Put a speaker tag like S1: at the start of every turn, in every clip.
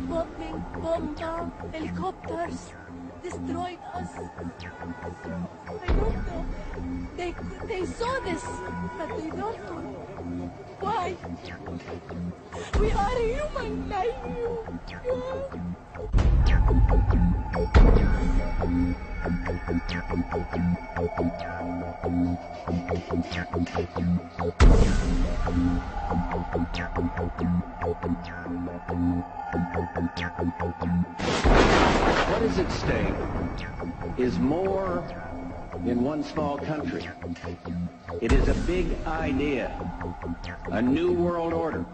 S1: Bombing, bomba, helicopters destroyed us. I don't know. They saw this, but they don't know why. We are human like you.
S2: What is at stake is more in one small country. It is a big idea, a new world order.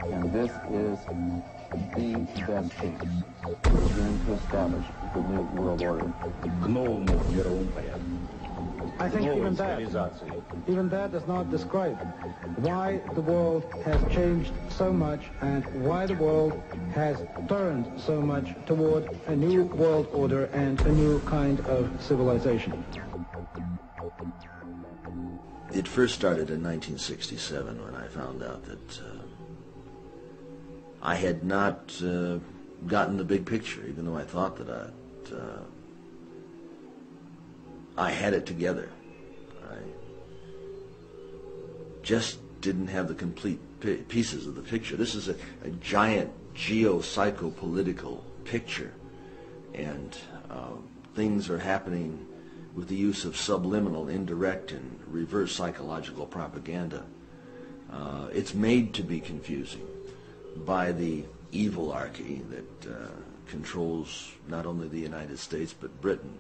S3: And this is the best case. We're going to establish the new world order.
S4: I think even that does not describe why the world has changed so much and why the world has turned so much toward a new world order and a new kind of civilization.
S5: It first started in 1967 when I found out that I had not gotten the big picture, even though I thought that I had it together. I just didn't have the complete pieces of the picture. This is a giant geo-psycho-political picture, and things are happening with the use of subliminal, indirect, and reverse psychological propaganda. It's made to be confusing by the evilarchy that controls not only the United States but Britain.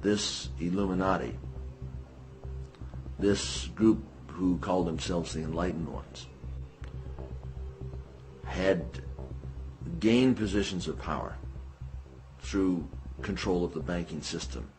S5: This Illuminati, this group who called themselves the Enlightened Ones, had gained positions of power through control of the banking system.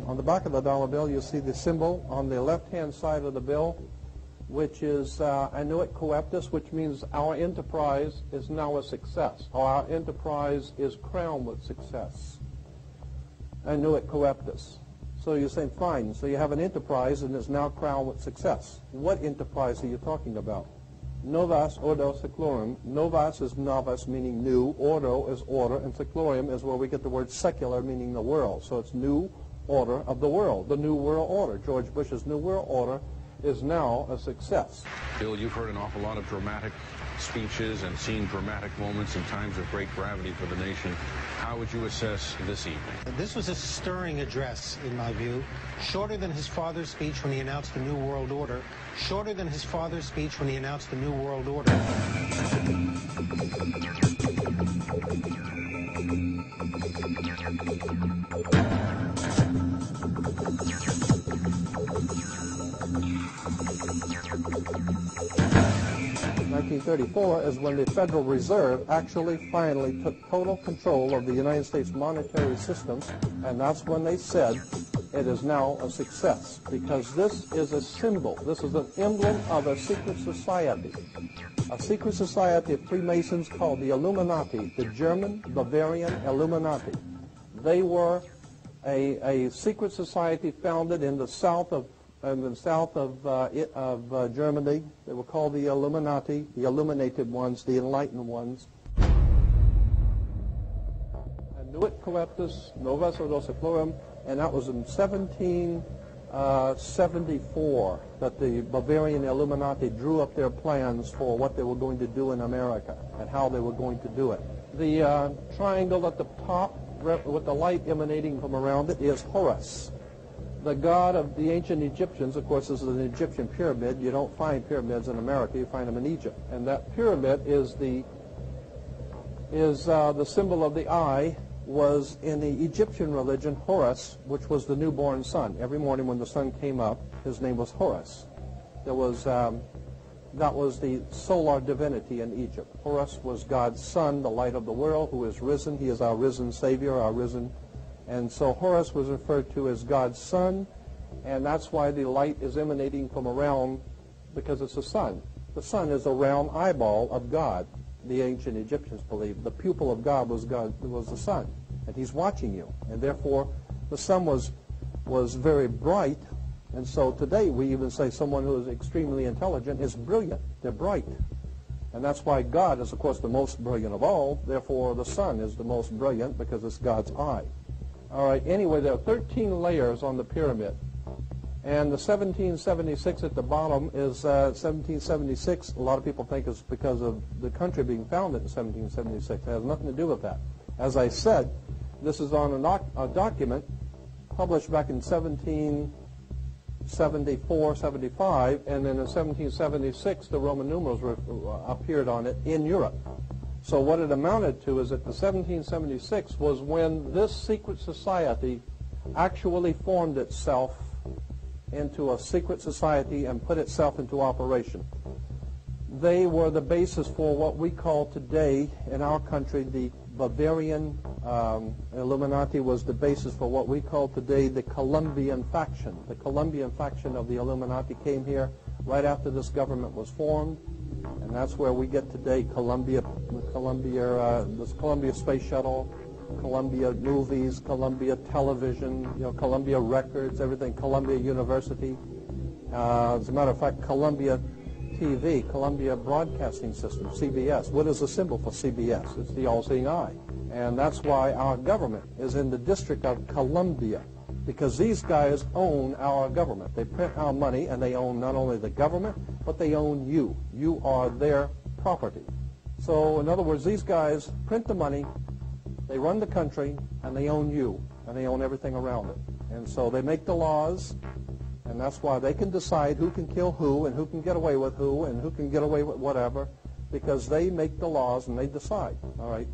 S6: On the back of the dollar bill, you'll see the symbol on the left-hand side of the bill, which is annuit coeptus, which means our enterprise is now a success, or our enterprise is crowned with success. Annuit coeptus. So you're saying, fine, so you have an enterprise and it's now crowned with success. What enterprise are you talking about? Novus ordo seclorum. Novus is novus, meaning new. Ordo is order, and seclorum is where we get the word secular, meaning the world. So it's new order of the world, the new world order. George Bush's new world order is now a success.
S7: Bill, you've heard an awful lot of dramatic speeches and seen dramatic moments in times of great gravity for the nation. How would you assess this evening?
S8: This was a stirring address, in my view, shorter than his father's speech when he announced the New World Order, shorter than his father's speech when he announced the New World Order.
S6: 1934 is when the Federal Reserve actually finally took total control of the United States monetary system, and that's when they said it is now a success, because this is a symbol, this is an emblem of a secret society of Freemasons called the Illuminati, the German Bavarian Illuminati. They were a secret society founded in the south of Germany. They were called the Illuminati, the illuminated ones, the enlightened ones. Nuit coeptis, nova sodo seclorum, and that was in 1774 that the Bavarian Illuminati drew up their plans for what they were going to do in America and how they were going to do it. The triangle at the top with the light emanating from around it is Horus, the god of the ancient Egyptians. Of course, this is an Egyptian pyramid. You don't find pyramids in America. You find them in Egypt. And that pyramid is the symbol of the eye, was in the Egyptian religion Horus, which was the newborn sun. Every morning when the sun came up, his name was Horus. That was the solar divinity in Egypt. Horus was God's son, the light of the world, who is risen. He is our risen Savior, our risen. And so Horus was referred to as God's son, and that's why the light is emanating from around, because it's the sun. The sun is a round eyeball of God. The ancient Egyptians believed the pupil of God was the sun, and he's watching you, and therefore the sun was very bright. And so today we even say someone who is extremely intelligent is brilliant. They're bright, and that's why God is, of course, the most brilliant of all. Therefore the sun is the most brilliant because it's God's eye. All right, anyway, there are 13 layers on the pyramid. And the 1776 at the bottom is 1776. A lot of people think it's because of the country being founded in 1776. It has nothing to do with that. As I said, this is on a document published back in 1774, 75, and then in 1776 the Roman numerals appeared on it in Europe. So what it amounted to is that the 1776 was when this secret society actually formed itself into a secret society and put itself into operation. They were the basis for what we call today in our country the Bavarian Illuminati was the basis for what we call today the Colombian faction. The Colombian faction of the Illuminati came here right after this government was formed, and that's where we get today Columbia Space Shuttle, Columbia Movies, Columbia Television, Columbia Records, everything, Columbia University. As a matter of fact, Columbia TV, Columbia Broadcasting System, CBS. What is the symbol for CBS? It's the all-seeing eye. And that's why our government is in the District of Columbia, because these guys own our government. They print our money, and they own not only the government, but they own you. You are their property. So, in other words, these guys print the money, they run the country, and they own you, and they own everything around it. And so they make the laws, and that's why they can decide who can kill who, and who can get away with who, and who can get away with whatever, because they make the laws and they decide. All right.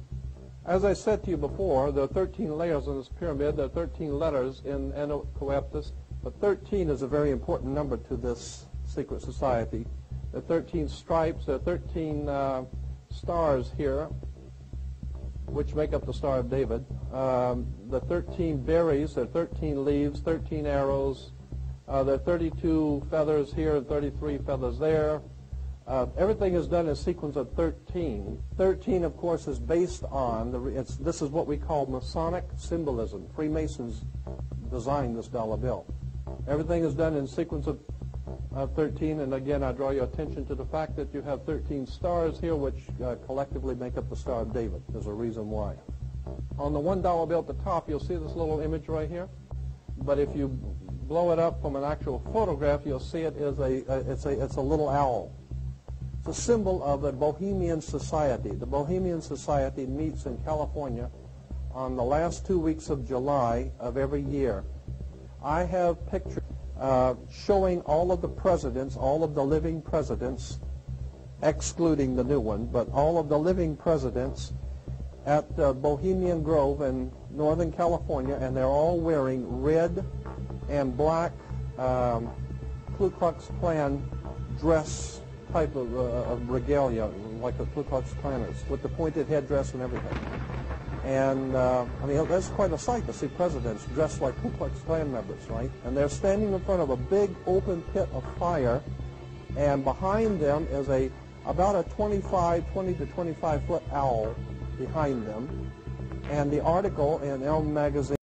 S6: As I said to you before, there are 13 layers in this pyramid. There are 13 letters in Nuit coeptis, but 13 is a very important number to this secret society. There are 13 stripes. There are 13 stars here, which make up the Star of David. The 13 berries, there are 13 leaves, 13 arrows. There are 32 feathers here and 33 feathers there. Everything is done in a sequence of 13. 13, of course, is based on, this is what we call Masonic symbolism. Freemasons designed this dollar bill. Everything is done in a sequence of 13, and again, I draw your attention to the fact that you have 13 stars here, which collectively make up the Star of David. There's a reason why. On the $1 bill at the top, you'll see this little image right here. But if you blow it up from an actual photograph, you'll see it is it's a little owl. It's a symbol of a Bohemian society. The Bohemian Society meets in California on the last 2 weeks of July of every year. I have pictures showing all of the presidents, all of the living presidents, excluding the new one, but all of the living presidents at Bohemian Grove in Northern California, and they're all wearing red and black Ku Klux Klan dress type of regalia, like the Ku Klux Klanners, with the pointed headdress and everything. And, I mean, that's quite a sight to see presidents dressed like Ku Klux Klan members, right? And they're standing in front of a big open pit of fire, and behind them is about a 20 to 25 foot owl behind them. And the article in Elm magazine